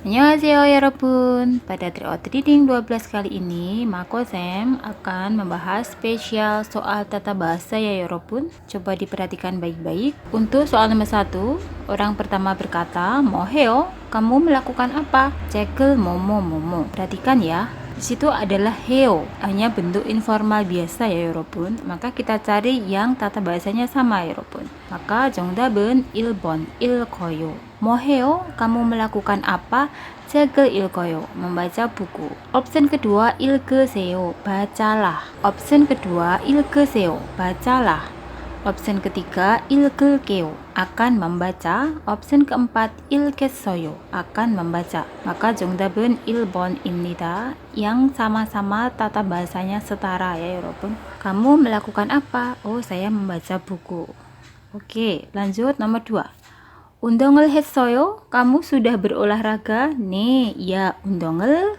Annyeonghaseyo 여러분. Pada Tryout Reading 12 kali ini, Makosem akan membahas spesial soal tata bahasa ya 여러분. Coba diperhatikan baik-baik. Untuk soal nomor 1, orang pertama berkata, "Moheo, kamu melakukan apa?" "Cekel momo. Perhatikan ya. Di situ adalah heo, hanya bentuk informal biasa ya 여러분. Maka kita cari yang tata bahasanya sama ya 여러분. Maka 정답은 1번 읽어요. Moheo, kamu melakukan apa? 책을 읽어요. Membaca buku. Option kedua 읽으세요. Bacalah. Option kedua 읽으세요. Bacalah. Option ketiga 읽을게요. Akan membaca. Option keempat 읽겠어요. Akan membaca. Maka 정답은 1번입니다. Yang sama-sama tata bahasanya setara ya 여러분. Kamu melakukan apa? Oh, saya membaca buku. Oke, lanjut nomor 2. 운동을 했어요? Kamu sudah berolahraga? 네, ya, 운동을.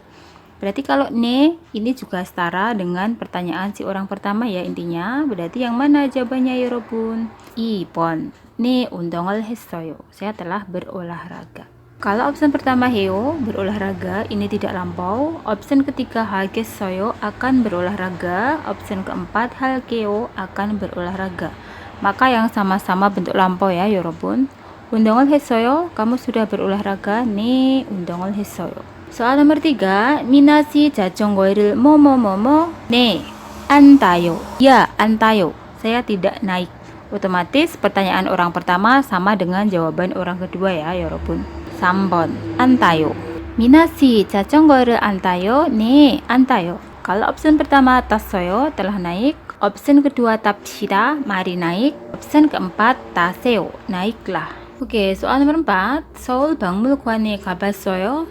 Berarti kalau ne ini juga setara dengan pertanyaan si orang pertama ya intinya. Berarti yang mana jawabannya ya 여러분? 2번. 네, 운동을 했어요. Saya telah berolahraga. Kalau option pertama heo, berolahraga, ini tidak lampau. Option ketiga 하겠어요, akan berolahraga. Option keempat 할게요, akan berolahraga. Maka yang sama-sama bentuk lampau ya 여러분. 운동을 했어요? Kamu sudah berolahraga? 네, 운동을 했어요. Soal nomor 3, 민아씨 자전거를 뭐뭐뭐뭐? 네, 안 타요. Ya, 안 타요. Saya tidak naik. Otomatis pertanyaan orang pertama sama dengan jawaban orang kedua ya 여러분. 3번, 안 타요. 민아씨 자전거를 안 타요? 네, 안 타요. Kalau option pertama 탔어요, telah naik. Option kedua 탑시다, mari naik. Option keempat 타세요, naiklah. Oke, soal nomor 4, 서울 박물관에 가봤어요?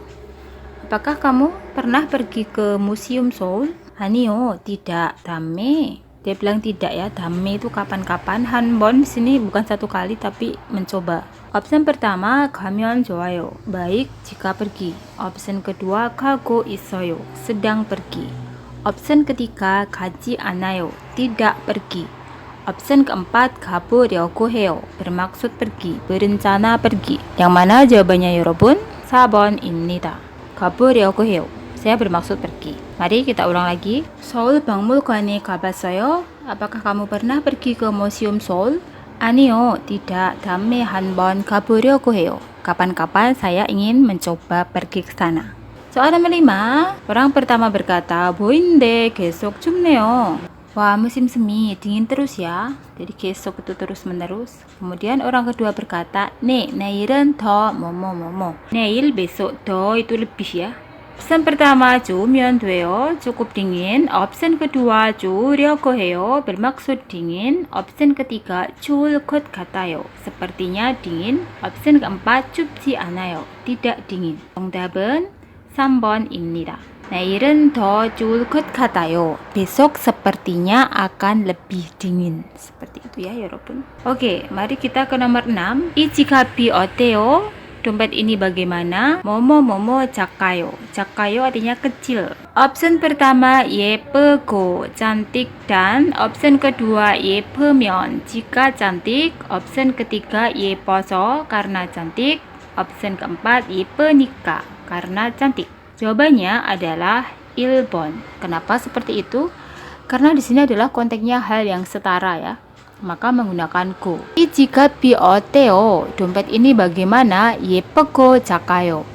Apakah kamu pernah pergi ke Museum Seoul? 아니요, tidak. 다음에 dia bilang tidak ya. 다음에 itu kapan-kapan. 한번 di sini bukan satu kali tapi mencoba. Option pertama, 가면 좋아요. Baik jika pergi. Option kedua, 가고 있어요. Sedang pergi. Option ketiga, 가지 않아요. Tidak pergi. Option keempat, 가보려고 해요. Bermaksud pergi, berencana pergi. Yang mana jawabannya 여러분? 4번입니다. 가보려고 해요. Saya bermaksud pergi. Mari kita ulang lagi. 서울 박물관에 가봤어요? Apakah kamu pernah pergi ke Museum Seoul? 아니요, tidak. 다음에 한번 가보려고 해요. Kapan-kapan saya ingin mencoba pergi ke sana. Soal nomor 5. Orang pertama berkata, 보이는데 계속 춥네요. Wah, musim semi, dingin terus ya. Jadi 계속 itu terus menerus. Kemudian orang kedua berkata, 네, 내일은 더 뭐뭐뭐뭐. 내일 besok 더 itu lebih ya. Option pertama, 좋으면 돼요. cukup dingin. Option kedua, 좋으려고 해요. bermaksud dingin. Option ketiga, 추울 것 같아요. sepertinya dingin. Option keempat, 춥지 않아요. tidak dingin. 정답은 3번입니다. 내일은 더 추울 것 같아요. Besok sepertinya akan lebih dingin. Seperti itu ya, 여러분. Oke, mari kita ke nomor 6. 이 지갑이 어때요? Dompet ini bagaimana? 뭐뭐뭐뭐 작아요. 작아요 artinya kecil. Option pertama 예쁘고 cantik dan option kedua 예쁘면 jika cantik. Option ketiga 예뻐서 karena cantik. Option keempat 예쁘니까 karena cantik. Jawabannya adalah 1번. Kenapa seperti itu? Karena di sini adalah konteksnya hal yang setara ya. Maka menggunakan go. 이 지갑이 어때요? Dompet ini bagaimana? 예쁘고 작아요.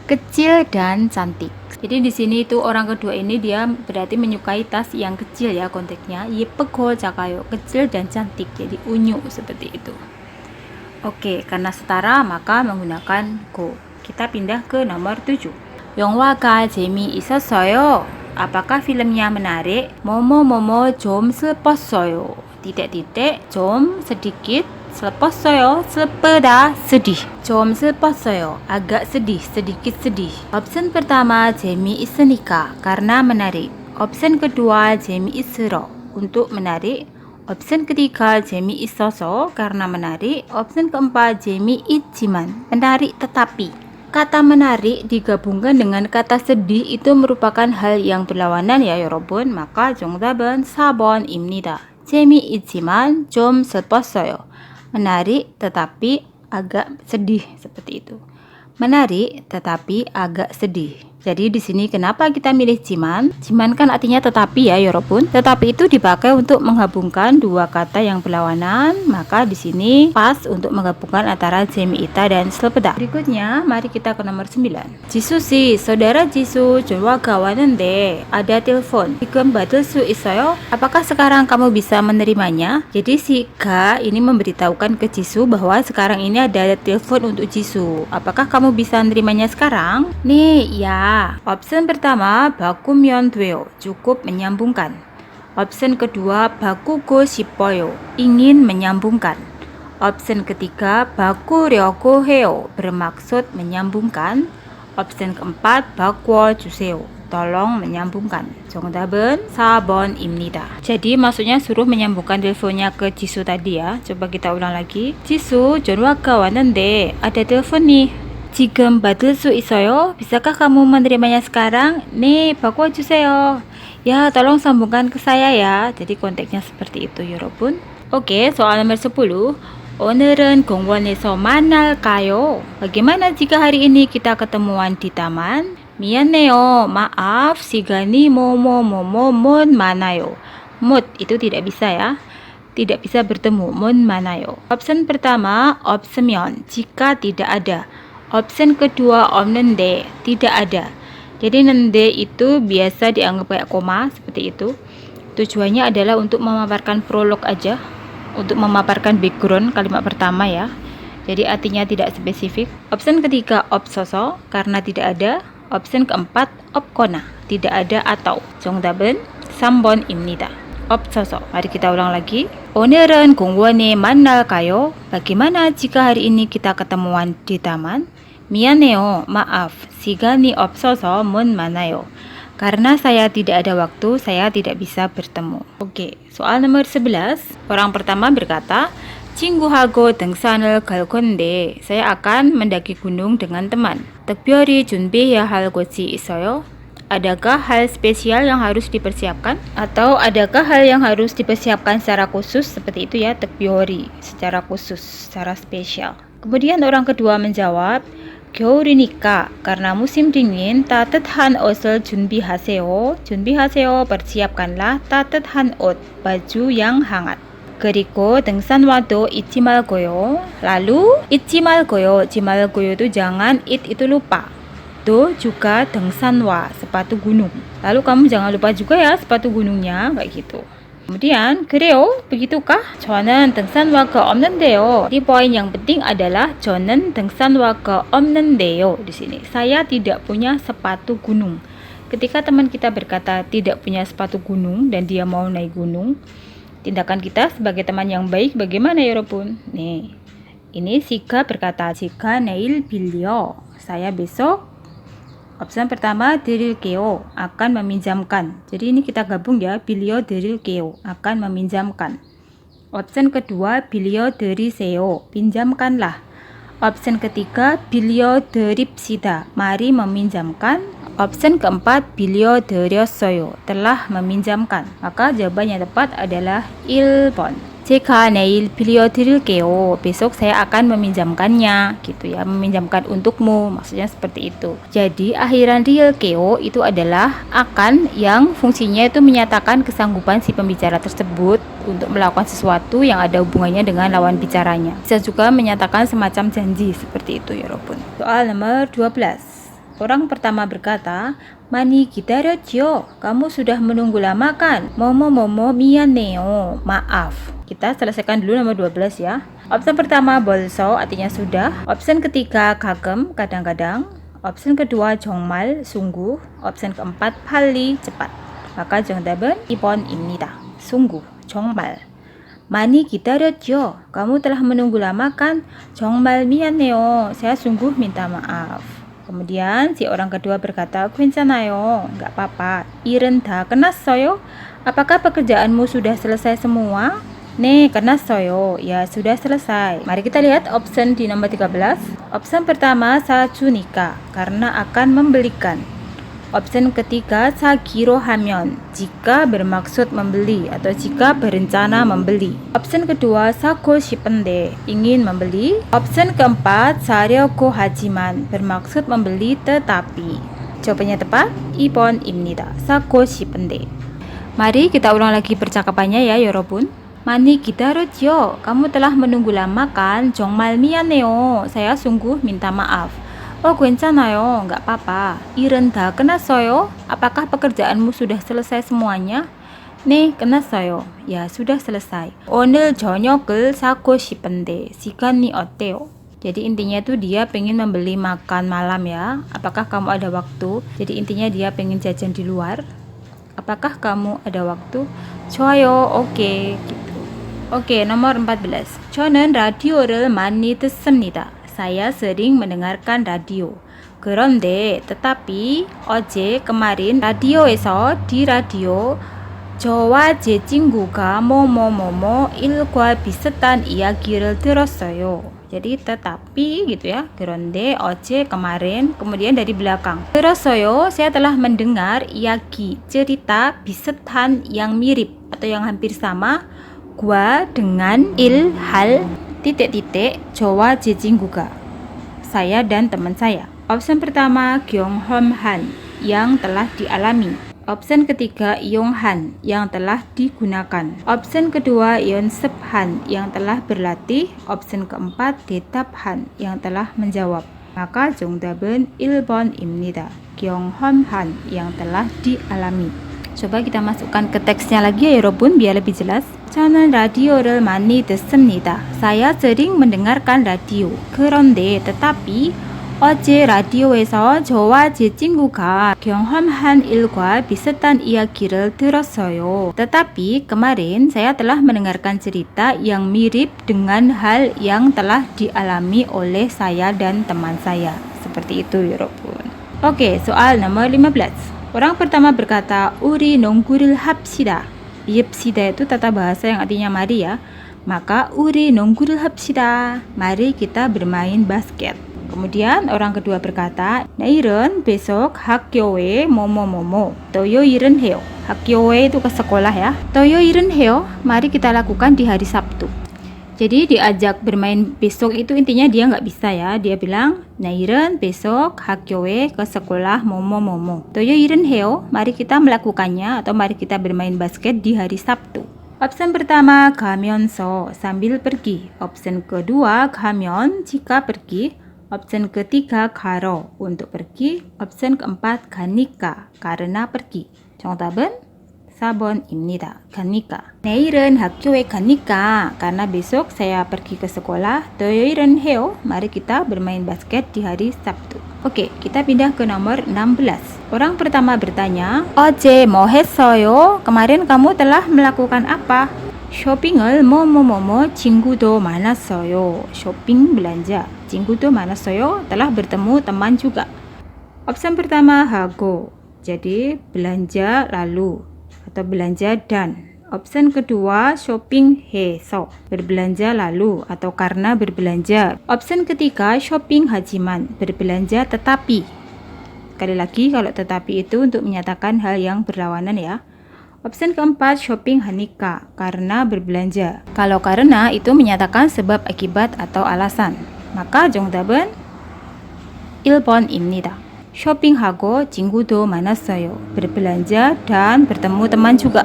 Kecil dan cantik. Jadi di sini itu orang kedua ini dia berarti menyukai tas yang kecil ya konteksnya. 예쁘고 작아요. Kecil dan cantik. Jadi unyu seperti itu. Oke, karena setara maka menggunakan go. Kita pindah ke nomor 7. 영화가 재미있었어요. Apakah filmnya menarik? 뭐뭐뭐뭐 좀 슬펐어요. titik-titik 좀 sedikit 슬펐어요. 슬프다 sedih. 좀 슬펐어요. agak sedih, sedikit sedih. Option pertama 재미있으니까 karena menarik. Option kedua 재미있으러 untuk menarik. Option ketiga 재미있어서 karena menarik. Option keempat 재미있지만 menarik tetapi. Kata menarik digabungkan dengan kata sedih itu merupakan hal yang berlawanan ya 여러분. Maka 정답은 4번입니다. 재미있지만 좀 슬펐어요. Menarik tetapi agak sedih seperti itu. Menarik, tetapi agak sedih. Jadi di sini kenapa kita milih jiman? Jiman kan artinya tetapi ya, yorobun. Tetapi itu dipakai untuk menggabungkan dua kata yang berlawanan, maka di sini pas untuk menggabungkan antara jemiita dan selepeda. Berikutnya, mari kita ke nomor 9. Jisoo si, saudara Jisoo 전화가 왔는데 ada telepon. 지금 받을 수 있어요? Apakah sekarang kamu bisa menerimanya? Jadi si Ga ini memberitahukan ke Jisoo bahwa sekarang ini ada telepon untuk Jisoo. Apakah kamu bisa menerimanya sekarang? Nih, ya. Option pertama, 바꾸면 돼요. Cukup menyambungkan. Option kedua, 바꾸고 싶어요. Ingin menyambungkan. Option ketiga, 바꾸려고 해요. Bermaksud menyambungkan. Option keempat, 바꿔주세요. Tolong menyambungkan. 정답은 4번입니다. Jadi maksudnya suruh menyambungkan teleponnya ke Jisoo tadi ya. Coba kita ulang lagi. Jisoo, 전화가 왔는데 ada telepon nih. 지금 받을 수 있어요? Bisakah kamu menerimanya sekarang? 네, 바꿔주세요. Ya, tolong sambungkan ke saya ya. Jadi konteksnya seperti itu, 여러분. Oke, soal nomor 10. 오늘은 공원에서 만날까요? Bagaimana jika hari ini kita ketemuan di taman? 미안해요. maaf, 시간이 못 만나요. 못 itu tidak bisa ya. Tidak bisa bertemu. 못 만나요. Option pertama, 없으면 jika tidak ada. Option kedua, 없는데 tidak ada. Jadi nende itu biasa dianggap kayak koma seperti itu. Tujuannya adalah untuk memaparkan prolog aja, untuk memaparkan background kalimat pertama ya. Jadi artinya tidak spesifik. Option ketiga, 없어서 karena tidak ada. Option keempat, 없거나 tidak ada atau. 정답은 3번입니다. 없어서. Mari kita ulang lagi. 오늘은 공원에 만날까요? Bagaimana jika hari ini kita ketemuan di taman? 미안해요. maaf. 시간이 없어서 못 만나요. Karena saya tidak ada waktu, saya tidak bisa bertemu. Oke, soal nomor 11. Orang pertama berkata, 친구하고 등산을 갈 건데, saya akan mendaki gunung dengan teman. 특별히 준비해야 할 곳이 있어요? Adakah hal spesial yang harus dipersiapkan? Atau adakah hal yang harus dipersiapkan secara khusus? Seperti itu ya, 특별히, secara khusus, secara spesial. Kemudian orang kedua menjawab, 겨울이니까 karena musim dingin 따뜻한 옷을 준비하세요. 준비하세요 persiapkanlah 따뜻한 옷 baju yang hangat. 그리고 등산화도 잊지 말고요. lalu 잊지 말고요. 잊지 말고요 itu jangan, itu lupa. Do juga 등산화 sepatu gunung. Lalu kamu jangan lupa juga ya sepatu gunungnya kayak gitu. Kemudian, 그래요? begitukah? 저는 등산화가 없는데요. Di poin yang penting adalah 저는 등산화가 없는데요. Di sini, saya tidak punya sepatu gunung. Ketika teman kita berkata tidak punya sepatu gunung dan dia mau naik gunung, tindakan kita sebagai teman yang baik bagaimana ya, 여러분? Nih, ini Sika berkata, jika 내일 빌려, saya besok. Option pertama, 드릴게요, akan meminjamkan. Jadi ini kita gabung ya, 빌려 드릴게요, akan meminjamkan. Option kedua, 빌려 드리세요, pinjamkanlah. Option ketiga, 빌려 드립시다, mari meminjamkan. Option keempat, 빌려 드렸어요, telah meminjamkan. Maka jawaban yang tepat adalah 1번. 제가 내일 빌려드릴게요. Besok saya akan meminjamkannya, gitu ya, meminjamkan untukmu, maksudnya seperti itu. Jadi akhiran 릴게요 itu adalah akan yang fungsinya itu menyatakan kesanggupan si pembicara tersebut untuk melakukan sesuatu yang ada hubungannya dengan lawan bicaranya. Bisa juga menyatakan semacam janji seperti itu ya, 여러분. Soal nomor 12. Orang pertama berkata, 많이 기다렸죠? Kamu sudah menunggu lama kan? 뭐뭐뭐뭐 미안해요. Maaf. Kita selesaikan dulu nomor 12 ya. Opsi pertama 벌써 artinya sudah. Opsi ketiga 가끔 kadang-kadang. Opsi kedua 정말 sungguh. Opsi keempat 빨리 cepat. Maka 정답은 2번입니다. sungguh, 정말. 많이 기다렸죠? Kamu telah menunggu lama kan? 정말 미안해요. Saya sungguh minta maaf. Kemudian si orang kedua berkata, 괜찮아요, nggak apa-apa. 일은 다 끝났어요? Apakah pekerjaanmu sudah selesai semua? 네, 끝났어요. Ya, sudah selesai. Mari kita lihat option di nomor 13. Option pertama, 사주니까, karena akan membelikan. Option ketiga, 사기로 하면, jika bermaksud membeli atau jika berencana membeli. Option kedua, 사고 싶은데, ingin membeli. Option keempat, 사려고 하지만, bermaksud membeli tetapi. Jawabannya tepat, 2번입니다. 사고 싶은데. Mari kita ulang lagi percakapannya ya, 여러분. Mani 기다렸죠? Kamu telah menunggu lama kan? 정말 미안해요. Saya sungguh minta maaf. Oh, 괜찮아요. Nggak apa-apa. 일은 다 끝났어요? Apakah pekerjaanmu sudah selesai semuanya? 네, 끝났어요. Ya, sudah selesai. 오늘 저녁을 사고 싶은데 시간이 어때요? Jadi intinya tuh dia pengen membeli makan malam ya. Apakah kamu ada waktu? Jadi intinya dia pengen jajan di luar. Apakah kamu ada waktu? 좋아요. Oke, gitu. Oke, nomor 14. 저는 라디오를 많이 듣습니다. Saya sering mendengarkan radio. 그런데, tetapi, 어제, kemarin, radio에서, di radio, 저와 제 친구가 뭐뭐뭐뭐 일과 비슷한 이야기를 들었어요. Jadi, tetapi, gitu ya. 그런데, 어제, kemarin, kemudian dari belakang. 들었어요, saya telah mendengar 이야기, cerita, 비슷한, yang mirip, atau yang hampir sama, gua dengan il, hal, titik-titik, 저와 제 친구가, saya dan teman saya. Option pertama, 경험한, yang telah dialami. Option ketiga, 이용한, yang telah digunakan. Option kedua, 연습한, yang telah berlatih. Option keempat, 대답한, yang telah menjawab. Maka 정답은 1번입니다. 경험한, yang telah dialami. Coba kita masukkan ke teksnya lagi ya, 여러분, biar lebih jelas. 저는 라디오를 많이 듣습니다. Saya sering mendengarkan radio. 그런데, tetapi, 어제 라디오에서 저와 제 친구가 경험한 일과 비슷한 이야기를 들었어요. Tetapi, kemarin saya telah mendengarkan cerita yang mirip dengan hal yang telah dialami oleh saya dan teman saya. Seperti itu, 여러분. Oke, soal nomor 15. Orang pertama berkata, 우리 농구를 합시다. 합시다 itu tata bahasa yang artinya mari ya. Maka 우리 농구를 합시다. Mari kita bermain basket. Kemudian orang kedua berkata, 내일은 besok 학교에 뭐뭐뭐뭐. 토요일은 해요. 학교에 itu ke sekolah ya. 토요일은 해요. Mari kita lakukan di hari Sabtu. Jadi diajak bermain besok itu intinya dia nggak bisa ya. Dia bilang, 내일은 besok 학교에 ke sekolah 뭐뭐뭐뭐. 토요일은 해요. Mari kita melakukannya atau mari kita bermain basket di hari Sabtu. Option pertama, 가면서, sambil pergi. Option kedua, 가면, jika pergi. Option ketiga, 가러, untuk pergi. Option keempat, 가니까, karena pergi. 정답은 4번입니다. 가니까. 내일은 학교에 가니까, karena besok saya pergi ke sekolah. 토요일은 해요. Mari kita bermain basket di hari Sabtu. Oke, kita pindah ke nomor 16. Orang pertama bertanya, 어제 뭐 했어요? Kemarin kamu telah melakukan apa? 쇼핑을 뭐뭐뭐뭐 친구도 많았어요. 쇼핑 belanja. 친구도 많았어요. Telah bertemu teman juga. Option pertama 하고. Jadi belanja lalu atau belanja dan. Option kedua shopping 해서, berbelanja lalu atau karena berbelanja. Option ketiga shopping hajiman, berbelanja tetapi. Sekali lagi kalau tetapi itu untuk menyatakan hal yang berlawanan ya. Option keempat shopping hanika, karena berbelanja. Kalau karena itu menyatakan sebab akibat atau alasan. Maka 정답은 1번입니다. 쇼핑하고 친구도 많았어요. Berbelanja dan bertemu teman juga.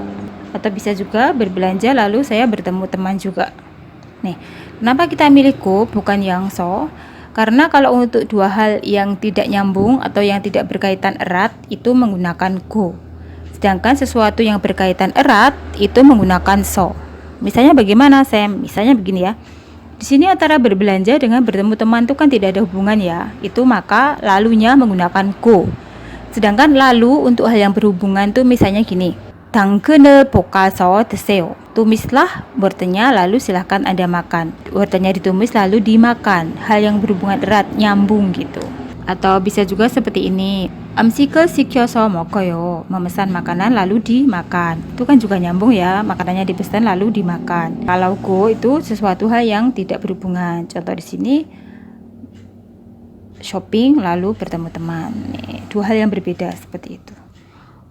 Atau bisa juga berbelanja lalu saya bertemu teman juga. Nih, kenapa kita milih go bukan yang so? Karena kalau untuk dua hal yang tidak nyambung atau yang tidak berkaitan erat itu menggunakan go. Sedangkan sesuatu yang berkaitan erat itu menggunakan so. Misalnya bagaimana, Sam? Misalnya begini ya. Di sini antara berbelanja dengan bertemu teman itu kan tidak ada hubungan ya. Itu maka lalunya menggunakan go. Sedangkan lalu untuk hal yang berhubungan tuh misalnya gini. 당근을 볶아서 드세요. Tumislah wortelnya lalu silahkan Anda makan. Wortelnya ditumis lalu dimakan. Hal yang berhubungan erat, nyambung gitu. Atau bisa juga seperti ini. 음식을 시켜서 먹어요. Memesan makanan lalu dimakan. Itu kan juga nyambung ya. Makanannya dipesan lalu dimakan. Kalau go itu sesuatu hal yang tidak berhubungan. Contoh di sini shopping lalu bertemu teman. Nih, dua hal yang berbeda seperti itu.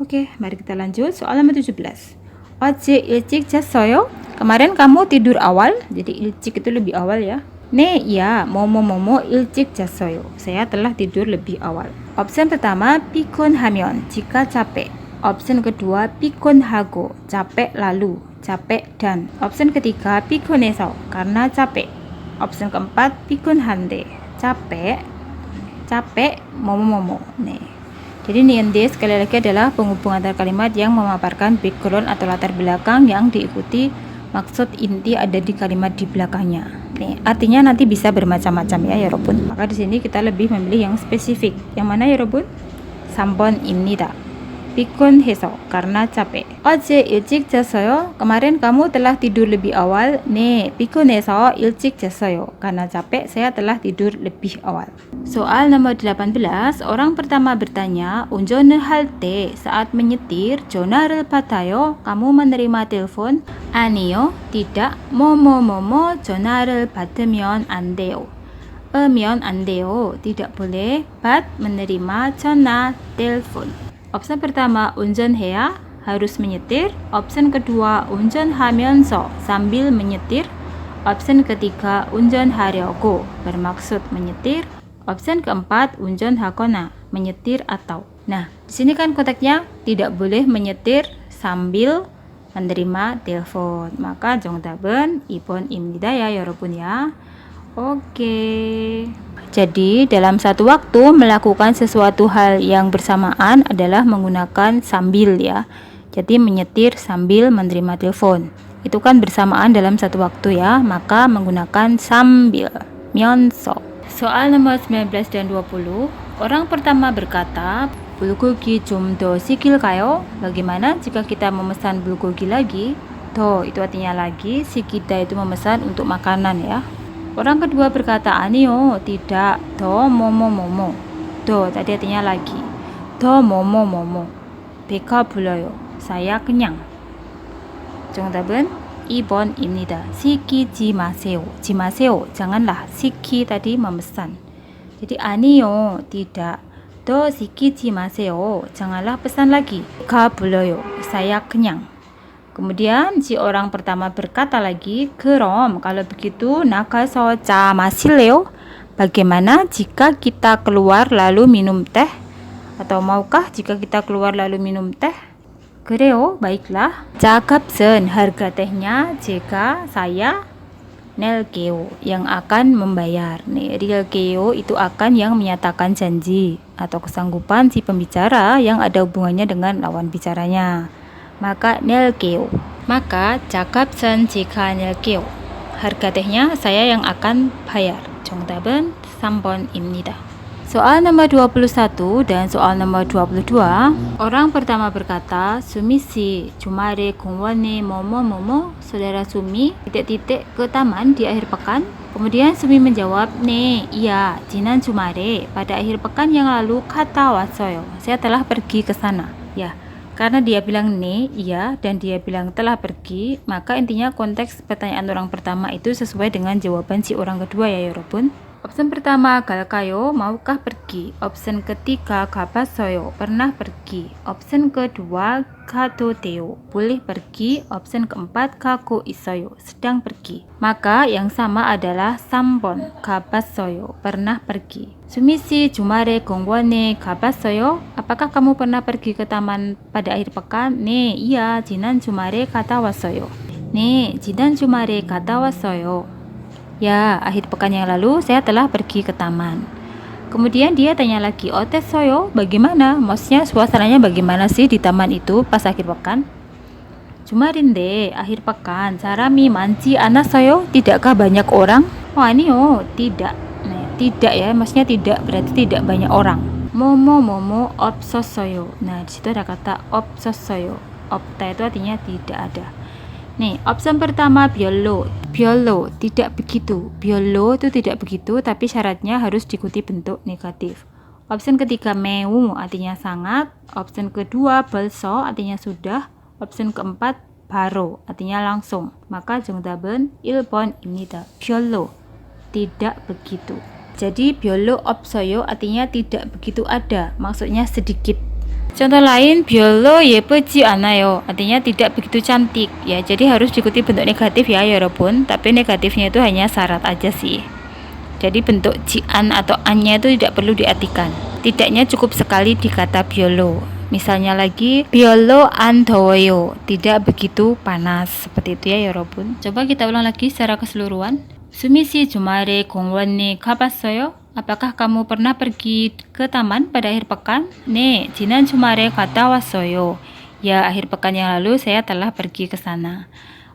Oke, mari kita lanjut. Soal nomor 17. 어제 일찍 잤어요? Kemarin kamu tidur awal, jadi ilcik itu lebih awal ya. 네, ya, 뭐뭐뭐뭐 일찍 잤어요. Saya telah tidur lebih awal. Option pertama, 피곤하면, jika capek. Option kedua, 피곤하고, capek lalu, capek dan. Option ketiga, 피곤해서, karena capek. Option keempat, 피곤한데, capek, 뭐뭐뭐뭐. 네. Jadi niende sekali lagi adalah penghubung antar kalimat yang memaparkan background atau latar belakang yang diikuti maksud inti ada di kalimat di belakangnya. Nih, artinya nanti bisa bermacam-macam ya, 여러분. Maka di sini kita lebih memilih yang spesifik. Yang mana, 여러분? 3번입니다. 피곤해서, karena capek. 어제 일찍 잤어요? Kemarin kamu telah tidur lebih awal. 네, 피곤해서 일찍 잤어요. Karena capek, saya telah tidur lebih awal. Soal nomor 18, orang pertama bertanya, 운전을 할 때, saat menyetir, 전화를 받아요? Kamu menerima telepon? 아니요, tidak. 뭐뭐뭐뭐 전화를 받으면 안 돼요. 면 안 돼요, tidak boleh. 받, menerima, 전화, telepon. Opsi pertama, 운전해야, harus menyetir. Opsi kedua, 운전하면서, sambil menyetir. Opsi ketiga, 운전하려고, bermaksud menyetir. Opsi keempat, 운전하거나, menyetir atau. Nah, di sini kan konteksnya tidak boleh menyetir sambil menerima telepon. Maka 정답은 2번입니다 ya, 여러분 ya. Oke. Jadi dalam satu waktu melakukan sesuatu hal yang bersamaan adalah menggunakan sambil ya. Jadi menyetir sambil menerima telepon. Itu kan bersamaan dalam satu waktu ya, maka menggunakan sambil. 면서. Soal nomor 19 dan 20. Orang pertama berkata, bulgogi 좀 더 시킬까요? Bagaimana jika kita memesan bulgogi lagi? 더 itu artinya lagi, 시키다 itu memesan untuk makanan ya. Orang kedua berkata, 아니요, tidak. 더 뭐뭐뭐뭐. 더 tadi artinya lagi. 더 뭐뭐뭐뭐. 배가 불러요. Saya kenyang. 정답은 2번입니다. 시키지 마세요. 지 마세요. janganlah. 시키 tadi memesan. Jadi 아니요, tidak. 더 시키지 마세요. janganlah pesan lagi. 배가 불러요. Saya kenyang. Kemudian si orang pertama berkata lagi, 그럼 kalau begitu 나가서 차 마실래요? Bagaimana jika kita keluar lalu minum teh? Atau maukah jika kita keluar lalu minum teh? 그래요, baiklah. 차 값은 harga tehnya 제가 saya 낼게요 yang akan membayar. Nih, 낼게요 itu akan yang menyatakan janji atau kesanggupan si pembicara yang ada hubungannya dengan lawan bicaranya. Maka 낼게요. Maka 값은 제가 낼게요. Harga tehnya saya yang akan bayar. 정답은 3번입니다. Soal nomor 21 dan soal nomor 22. Orang pertama berkata, 수미 씨, 주말에 공원에 뭐뭐뭐뭐. Saudara Sumi titik-titik ke taman di akhir pekan. Kemudian Sumi menjawab, 네, iya, 지난 주말에 pada akhir pekan yang lalu 갔다 왔어요. Saya telah pergi ke sana. Ya. Karena dia bilang 네, iya, dan dia bilang telah pergi, maka intinya konteks pertanyaan orang pertama itu sesuai dengan jawaban si orang kedua ya, 여러분. Opsi pertama, 갈까요? Maukah pergi? Opsi ketiga, 가봤어요. Pernah pergi. Opsi kedua, 가도 돼요. Boleh pergi. Opsi keempat, 가고 있어요. Sedang pergi. Maka yang sama adalah 3번, 가봤어요. Pernah pergi. 수미 씨, 주말에 공원에 가봤어요? Apakah kamu pernah pergi ke taman pada akhir pekan? 네, iya, 지난 주말에 갔다 왔어요. 네, 지난 주말에 갔다 왔어요. Ya, akhir pekan yang lalu saya telah pergi ke taman. Kemudian dia tanya lagi, 어땠어요? Bagaimana? Maksudnya suasananya bagaimana sih di taman itu pas akhir pekan? 주말인데, akhir pekan, 사람이 많지 않았어요? Tidakkah banyak orang? 아니요, tidak. Nah, tidak ya, maksudnya tidak berarti tidak banyak orang. 뭐뭐뭐뭐 없었어요. Nah, di situ ada kata 없었어요. 없다 itu artinya tidak ada. Nih, opsi pertama 별로. 별로, tidak begitu. 별로 itu tidak begitu, tapi syaratnya harus diikuti bentuk negatif. Opsi ketiga 매우 artinya sangat. Opsi kedua 벌써 artinya sudah. Opsi keempat 바로 artinya langsung. Maka 정답은 1번입니다. 별로, tidak begitu. Jadi 별로 없어요 artinya tidak begitu ada, maksudnya sedikit. Contoh lain, 별로 예쁘지 않아요 artinya tidak begitu cantik ya. Jadi harus diikuti bentuk negatif ya 여러분. Tapi negatifnya itu hanya syarat aja sih. Jadi bentuk jian atau annya itu tidak perlu diartikan. Tidaknya cukup sekali di kata 별로. Misalnya lagi 별로 안 더워요, tidak begitu panas. Seperti itu ya 여러분. Coba kita ulang lagi secara keseluruhan. 수미 씨 주말에 공원에 가봤어요? Apakah kamu pernah pergi ke taman pada akhir pekan? 네, 지난 주말에 갔다 왔어요. Ya, akhir pekan yang lalu saya telah pergi ke sana.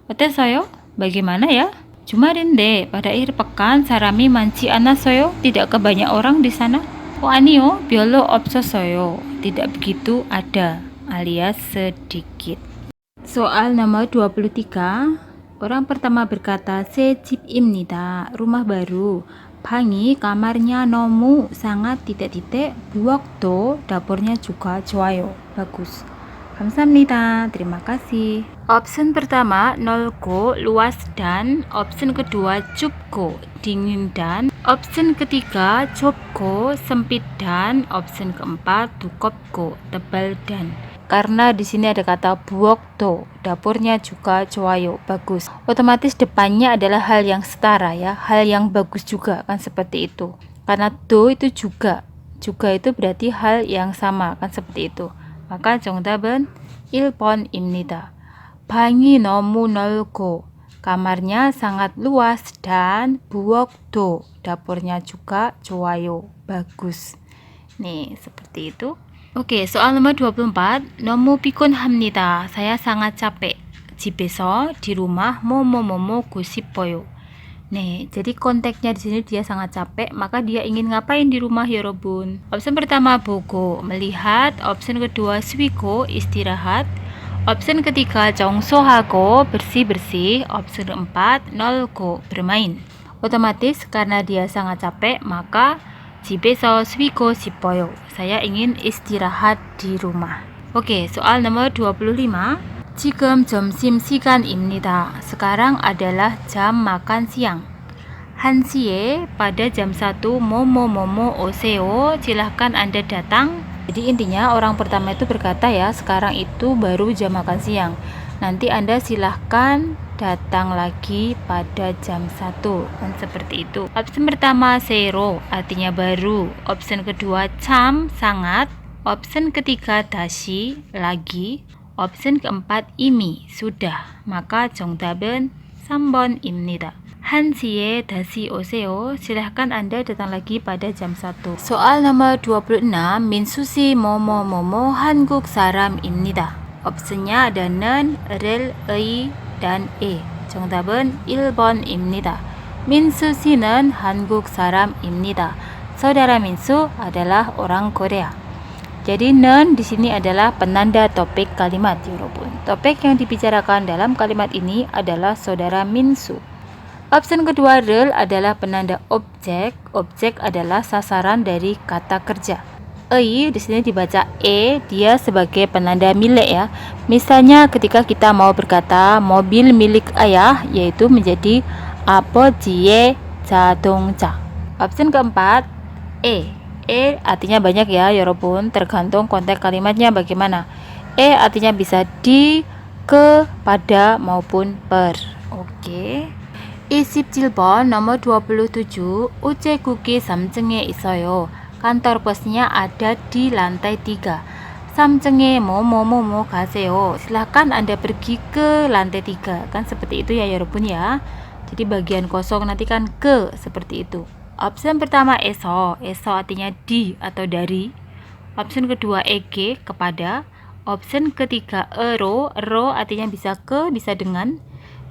어땠어요? Bagaimana ya? 주말인데 pada akhir pekan 사람이 많지 않았어요? Tidakkah banyak orang di sana? 아니요, 별로 없었어요. Tidak begitu ada, alias sedikit. Soal nomor 23. Orang pertama berkata, 새 집입니다. Rumah baru. 방이 kamarnya 너무 sangat titik-titik. 부엌도 dapurnya juga 좋아요. Bagus. 감사합니다. Terima kasih. Option pertama 넓고 luas dan option kedua 좁고 dingin dan option ketiga 좁고 sempit dan option keempat 두껍고 tebal dan. Karena di sini ada kata buokdo, dapurnya juga 좋아요, bagus. Otomatis depannya adalah hal yang setara ya, hal yang bagus juga kan seperti itu. Karena do itu juga itu berarti hal yang sama kan seperti itu. Maka 정답은 1번입니다. 방이 너무 넓고 kamarnya sangat luas dan buokdo, dapurnya juga 좋아요, bagus. Nih, seperti itu. Oke, soal nomor 24. 너무 피곤합니다. Saya sangat capek. 집에서 di rumah 뭐뭐뭐고 싶어요. Nih, jadi konteksnya di sini dia sangat capek, maka dia ingin ngapain di rumah 여러분? Option pertama 보고, melihat. Option kedua 쉬고, istirahat. Option ketiga 청소하고, bersih-bersih. Option keempat 놀고, bermain. Otomatis karena dia sangat capek, maka 집에서 쉬고 싶어요. Saya ingin istirahat di rumah. Oke, soal nomor 25. 지금 점심시간입니다. Sekarang adalah jam makan siang. 1시에 pada jam 1 뭐뭐뭐뭐 오세요. Silahkan Anda datang. Jadi intinya orang pertama itu berkata ya, sekarang itu baru jam makan siang. Nanti Anda silahkan datang lagi pada jam 1 kan seperti itu. Option pertama 새로 artinya baru. Option kedua 참 sangat. Option ketiga 다시 lagi. Option keempat 이미 sudah. Maka 정답은 3번입니다. 1시에 다시 오세요. silahkan Anda datang lagi pada jam 1. Soal nomor 26. 민수씨 뭐뭐뭐뭐 한국 사람입니다. Optionnya ada 는, 를, 의, dan E. 정답은 1번입니다. 민수 씨는 한국 사람입니다. Saudara Minsu adalah orang Korea. Jadi 는 di sini adalah penanda topik kalimat, 여러분. Topik yang dibicarakan dalam kalimat ini adalah saudara Minsu. Option kedua 를 adalah penanda objek. Objek adalah sasaran dari kata kerja. Ei di sini dibaca e, dia sebagai penanda milik ya. Misalnya ketika kita mau berkata mobil milik ayah, yaitu menjadi 아버지의 자동차. Option keempat e. E artinya banyak ya, 여러분. Tergantung konteks kalimatnya bagaimana. E artinya bisa di, ke, pada maupun per. Oke. 27번 nomor 27. 우체국이 3층에 있어요. Kantor posnya ada di lantai 3. 3층에 뭐뭐뭐뭐 가세요. Silahkan Anda pergi ke lantai 3. Kan seperti itu ya 여러분 ya. Jadi bagian kosong nanti kan ke, seperti itu. Option pertama eso. Eso artinya di atau dari. Option kedua eg, kepada. Option ketiga ero. Ero artinya bisa ke, bisa dengan.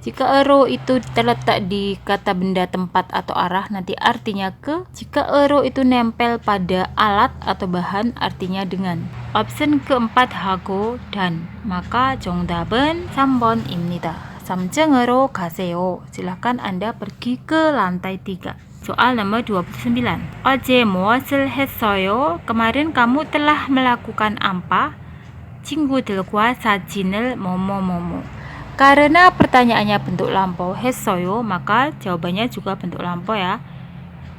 Jika ero itu terletak di kata benda, tempat atau arah, nanti artinya ke. Jika ero itu nempel pada alat atau bahan, artinya dengan. Option keempat hago dan. Maka 정답은 3번입니다. 3층으로 가세요. Silahkan Anda pergi ke lantai 3. Soal nomor 29. 어제 무엇을 했어요? Kemarin kamu telah melakukan apa? 친구들과 사진을 뭐뭐뭐뭐. Karena pertanyaannya bentuk lampau 했어요, maka jawabannya juga bentuk lampau ya.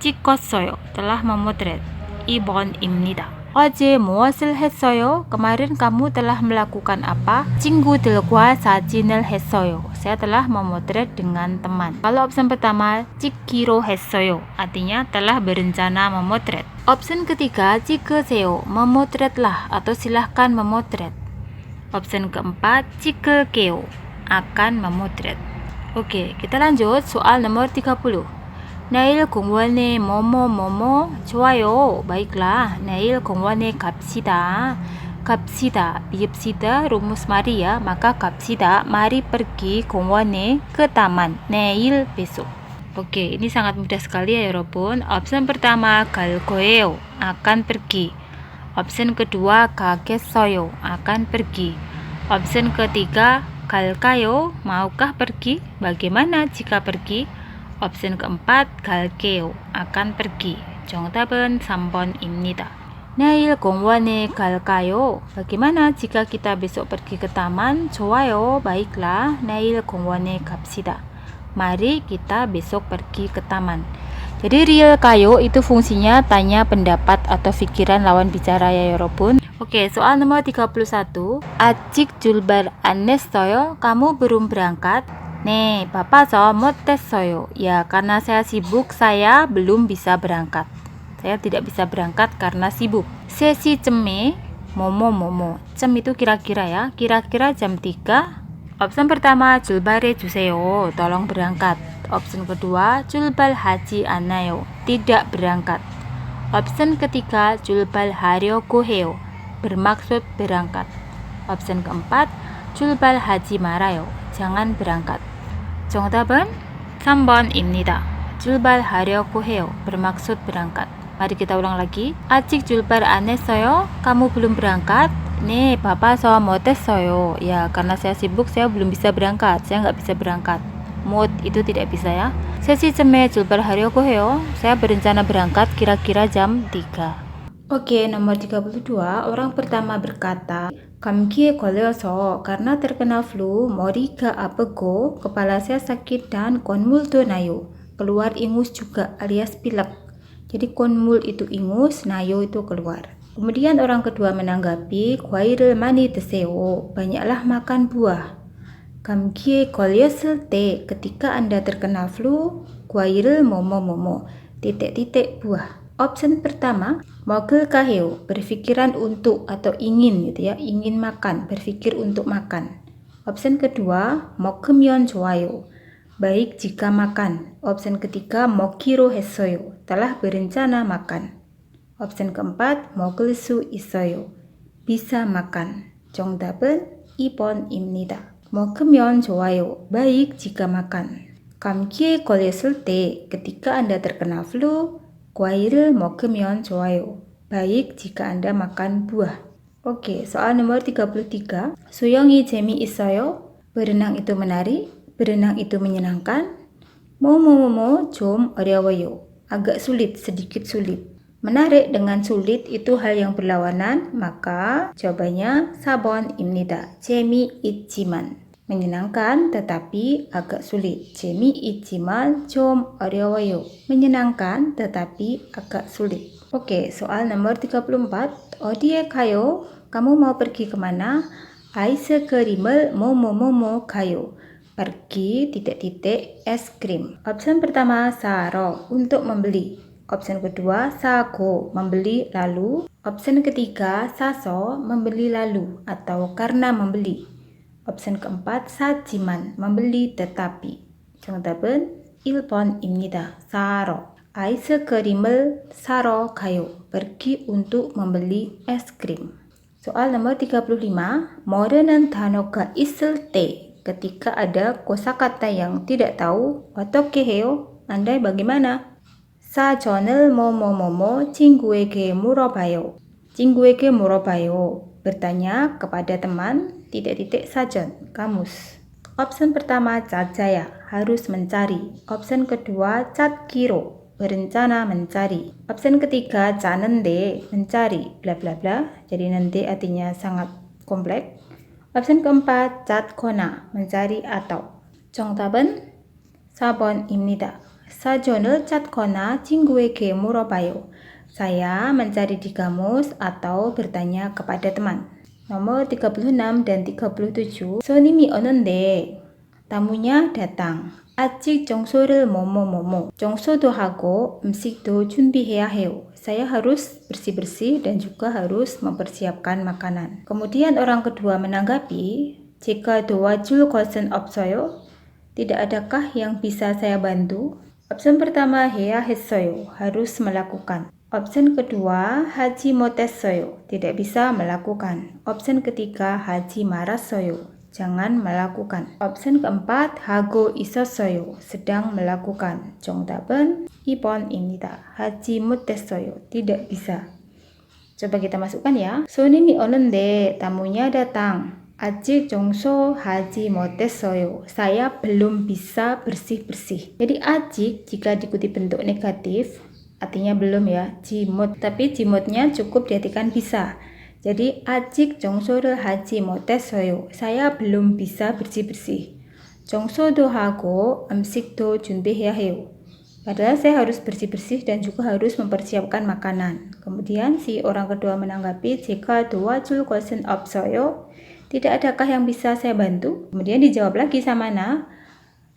찍었어요. telah memotret. 2번입니다. 어제 무엇을 했어요? kemarin kamu telah melakukan apa? 친구들과 사진을 했어요. saya telah memotret dengan teman. Kalau option pertama, 찍기로 했어요. artinya telah berencana memotret. Option ketiga, 찍으세요. memotretlah atau silahkan memotret. Option keempat, 찍을게요. akan memotret. Oke, kita lanjut soal nomor 30. 내일 공원에 뭐뭐뭐뭐 좋아요. baiklah, 내일 공원에 갑시다. 갑시다, bi읍시다, rumus mari ya. maka 갑시다, mari pergi 공원에 ke taman. 내일 besok. Oke, ini sangat mudah sekali ya 여러분. Option pertama, 갈 거예요. akan pergi. Option kedua, 가겠어요. akan pergi. Option ketiga, 갈까요? maukah pergi? Bagaimana jika pergi? Option keempat, 갈게요. akan pergi. 정답은 3번입니다. 내일 공원에 갈까요? Bagaimana jika kita besok pergi ke taman? 좋아요. baiklah, 내일 공원에 갑시다. Mari kita besok pergi ke taman. Jadi real kayo itu fungsinya tanya pendapat atau pikiran lawan bicara ya 여러분. Oke, soal nomor 31. 아직 출발 안 했어요? Kamu belum berangkat? 네, 바빠서 못했어요. Ya, karena saya sibuk, saya belum bisa berangkat. Saya tidak bisa berangkat karena sibuk. 세시쯤에 뭐뭐뭐뭐. 쯤 itu kira-kira ya. Kira-kira jam 3. Option pertama, 출발해 주세요. Tolong berangkat. Option kedua, 출발하지 않아요. Tidak berangkat. Option ketiga, 출발하려고 해요. Bermaksud berangkat. Option keempat, 출발하지 말아요. Jangan berangkat. 정답은 3번입니다. 출발하려고 해요. bermaksud berangkat. Mari kita ulang lagi. 아직 출발 안 했어요? Kamu belum berangkat? 네, 바빠서 못했어요. Ya, karena saya sibuk, saya belum bisa berangkat. Saya nggak bisa berangkat. 못 itu tidak bisa ya. 3시쯤에 출발하려고 해요. Saya berencana berangkat kira-kira jam 3. Oke, nomor 32. Orang pertama berkata, 감기에 걸려서 karena terkena flu, 머리가 아프고 kepala saya sakit dan konmul도 나요. Keluar ingus juga alias pilek. Jadi konmul itu ingus, nayo itu keluar. Kemudian orang kedua menanggapi, 과일을 많이 드세요. Banyaklah makan buah. 감기에 걸렸을 때 ketika Anda terkena flu, 과일을 뭐뭐뭐뭐 titik-titik buah. Option pertama, 먹을까 해요. berpikiran untuk atau ingin gitu ya, ingin makan, berpikir untuk makan. Option kedua, 먹으면 좋아요. baik jika makan. Option ketiga, 먹기로 했어요. telah berencana makan. Option keempat, 먹을 수 있어요. bisa makan. 정답은 2번입니다. 먹으면 좋아요. baik jika makan. 감기에 걸렸을 때 ketika Anda terkena flu, 과일을 먹으면 좋아요. baik jika Anda makan buah. Oke, soal nomor 33. 수영이 재미있어요? berenang itu menarik, berenang itu menyenangkan. 뭐뭐뭐뭐 좀 어려워요. agak sulit, sedikit sulit. Menarik dengan sulit itu hal yang berlawanan, maka jawabannya 4번입니다. 재미있지만. menyenangkan tetapi agak sulit. 재미있지만 좀 어려워요. menyenangkan tetapi agak sulit. Oke, soal nomor 34. 어디에 가요? Kamu mau pergi kemana? 아이스크림을 뭐뭐뭐뭐 가요. pergi titik-titik es krim. Option pertama, 사러 untuk membeli. Option kedua, 사고 membeli lalu. Option ketiga, 사서 membeli lalu atau karena membeli. Option keempat, 사지만 membeli tetapi. 정답은 1번입니다. 사러. 아이스크림을 사러 가요. pergi untuk membeli es krim. Soal nomor 35. 모르는 단어가 있을 때. Ketika ada kosakata yang tidak tahu, 어떻게 해요? Anda bagaimana? 사전을 뭐뭐뭐뭐 친구에게 물어봐요. 친구에게 물어봐요. bertanya kepada teman, titik-titik sajon, kamus. Option pertama, 찾아야, harus mencari. Option kedua, 찾기로, berencana mencari. Option ketiga, 짜는데, mencari, bla bla bla. Jadi nanti artinya sangat kompleks. Option keempat, 찾거나, mencari atau. 정답은 4번입니다. 사전을 찾거나 친구에게 물어봐요. Saya mencari di kamus atau bertanya kepada teman. Nomor 36 dan 37. 손님이 오는데, tamunya datang. 아직 정소를 뭐뭐뭐뭐. 정소도 하고 음식도 준비해야 해요. Saya harus bersih-bersih dan juga harus mempersiapkan makanan. Kemudian orang kedua menanggapi, jika 도와줄 것은 없어요? Tidak adakah yang bisa saya bantu? Opsi pertama, 해야 했어요. harus melakukan. Opsi kedua, 하지 못했어요. tidak bisa melakukan. Opsi ketiga, 하지 말았어요. jangan melakukan. Opsi keempat, 하고 있었어요. sedang melakukan. 정답은 2번입니다. 하지 못했어요. tidak bisa. Coba kita masukkan ya. 손님이 오는데, tamunya datang. 아직 정소하지 못했어요. Saya belum bisa bersih-bersih. Jadi 아직 jika diikuti bentuk negatif, artinya belum ya, jimut. Tapi jimutnya cukup diartikan bisa. Jadi 아직 정소를 하지 못했어요. Saya belum bisa bersih-bersih. 정소도 하고 음식도 준비해야 해요. Padahal saya harus bersih-bersih dan juga harus mempersiapkan makanan. Kemudian si orang kedua menanggapi, jika 도와줄 것은 없어요? Tidak adakah yang bisa saya bantu? Kemudian dijawab lagi sama Ana.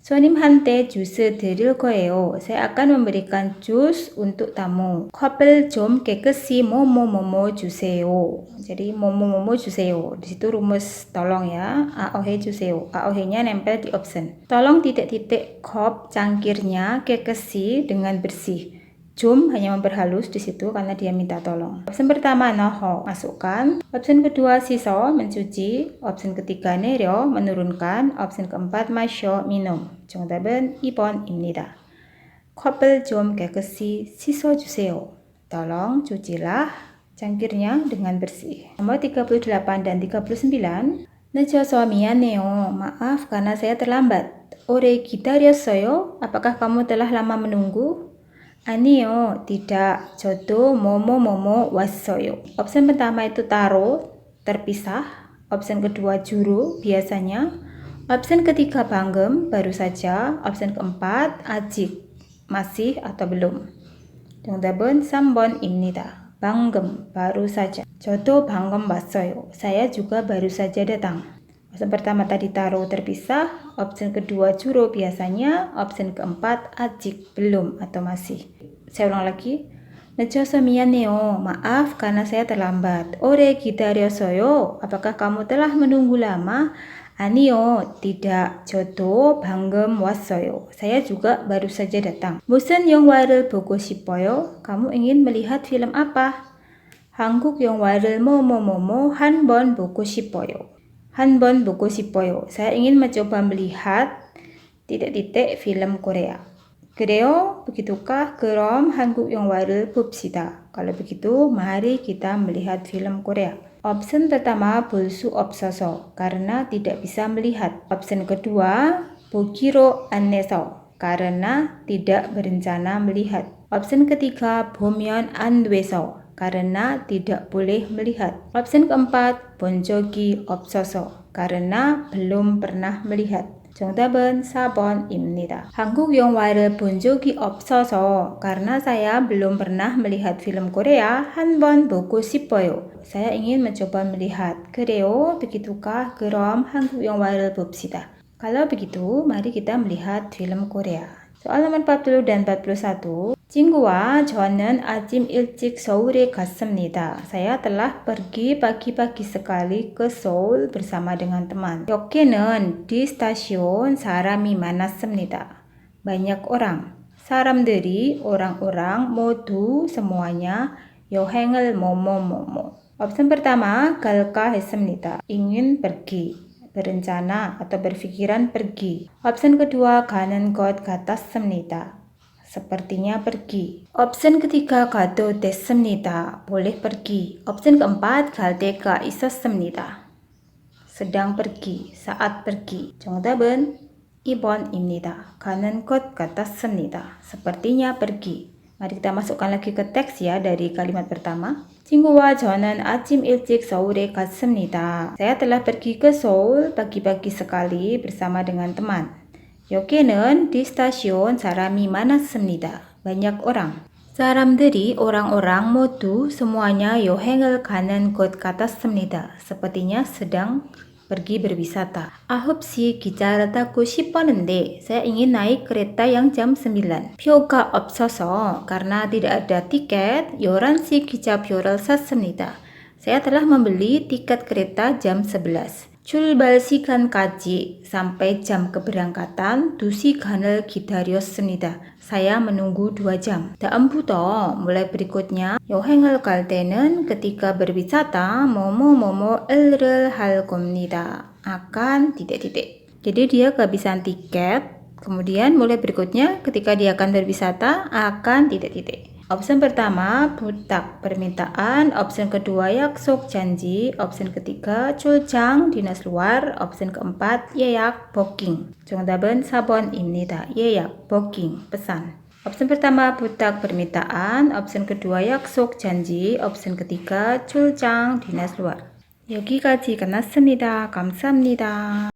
손님한테 주스 드릴 거예요. Saya akan memberikan jus untuk tamu. 컵을 좀 깨끗이 뭐뭐뭐뭐 주세요. Jadi 뭐뭐뭐뭐 주세요. Di situ rumus tolong ya. AOH 주세요. AOH-nya nempel di option. Tolong titik-titik kop cangkirnya 깨끗이 dengan bersih. Jum hanya memperhalus di situ karena dia minta tolong. Opsi pertama noho, masukkan. Opsi kedua siso, mencuci. Opsi ketiga nerio, menurunkan. Opsi keempat masyo, minum. 정답은 2번입니다. 컵을 좀 깨끗이 씻어주세요. Tolong cucilah cangkirnya dengan bersih. Nomor 38 dan 39. 늦어서 미안해요. Maaf karena saya terlambat. 오래 기다렸어요? Apakah kamu telah lama menunggu? 아니요, tidak. 저도 뭐뭐뭐뭐 왔어요. Opsi pertama itu taro, terpisah. Opsi kedua juru, biasanya. Opsi ketiga 방금, baru saja. Opsi keempat 아직, masih atau belum. 정답은 3번입니다. 방금, baru saja. 저도 방금 왔어요. Saya juga baru saja datang. Opsi pertama tadi taro terpisah, opsi kedua juru biasanya, opsi keempat ajik belum atau masih. Saya ulang lagi. 늦어서 미안해요. Maaf karena saya terlambat. 오래 기다렸어요. Apakah kamu telah menunggu lama? 아니요, tidak. 저도 방금 왔어요. Saya juga baru saja datang. 무슨 영화를 보고 싶어요? Kamu ingin melihat film apa? 한국 영화를 뭐뭐뭐뭐 한 번 보고 싶어요. 한번 보고 싶어요. Saya ingin mencoba melihat titik-titik film Korea. 그래요? begitukah? 그럼 한국 영화를 봅시다. Kalau begitu, mari kita melihat film Korea. Opsi pertama, 볼 수 없어서, karena tidak bisa melihat. Opsi kedua, 보기로 안 해서, karena tidak berencana melihat. Opsi ketiga, 보면 안 돼서, karena tidak boleh melihat. Opsi keempat, 본 적이 없어서, karena belum pernah melihat. 정답은 4번입니다. 한국 영화를 본 적이 없어서, karena saya belum pernah melihat film Korea, 한 번 보고 싶어요. Saya ingin mencoba melihat. 그래요? begitukah? 그럼 한국 영화를 봅시다. Kalau begitu, mari kita melihat film Korea. Soal nomor 40 dan 41. 친구와 저는 아침 일찍 서울에 갔습니다. Saya telah pergi pagi-pagi sekali ke Seoul bersama dengan teman. 역에는 di stasiun 사람이 많았습니다. Banyak orang. 사람들이, orang-orang, 모두, semuanya, 여행을 뭐뭐뭐뭐. Opsi pertama, 갈까 했습니다. ingin pergi, berencana atau berpikiran pergi. Opsi kedua, 가는 것 같았습니다. sepertinya pergi. Opsi ketiga, 가도 됐습니다. boleh pergi. Opsi keempat, 갈 때가 있었습니다. sedang pergi, saat pergi. 정답은 2번입니다. 가는 것 같았습니다. sepertinya pergi. Mari kita masukkan lagi ke teks ya dari kalimat pertama. 친구와 저는 아침 일찍 서울에 갔습니다. Saya telah pergi ke Seoul pagi-pagi sekali bersama dengan teman. 여기는 디 스타시온 사람이 많았습니다. banyak orang. 사람들이 orang-orang modu semuanya 여행을 가는 것 같았습니다. sepertinya sedang pergi berwisata. 아홉시 기차를 타고 싶었는데 saya ingin naik kereta yang jam 9. 표가 없어서 karena tidak ada tiket, 11시 기차표를 샀습니다. Saya telah membeli tiket kereta jam 11. 출발 시간까지 sampai jam keberangkatan 2시간을 기다렸습니다. Saya menunggu 2 jam. 다음부터 mulai berikutnya 여행을 갈 때는 ketika berwisata 뭐뭐뭐뭐를 할 겁니다. akan titik-titik. Jadi dia kehabisan tiket. Kemudian mulai berikutnya ketika dia akan berwisata akan titik-titik. Option pertama butak permintaan, option kedua 약속 janji, option ketiga 출장 dinas luar, option keempat 예약 booking. 정답은 4번입니다. 예약 booking pesan. Option pertama butak permintaan, option kedua 약속 janji, option ketiga 출장 dinas luar. 여기까지 끝났습니다. 감사합니다.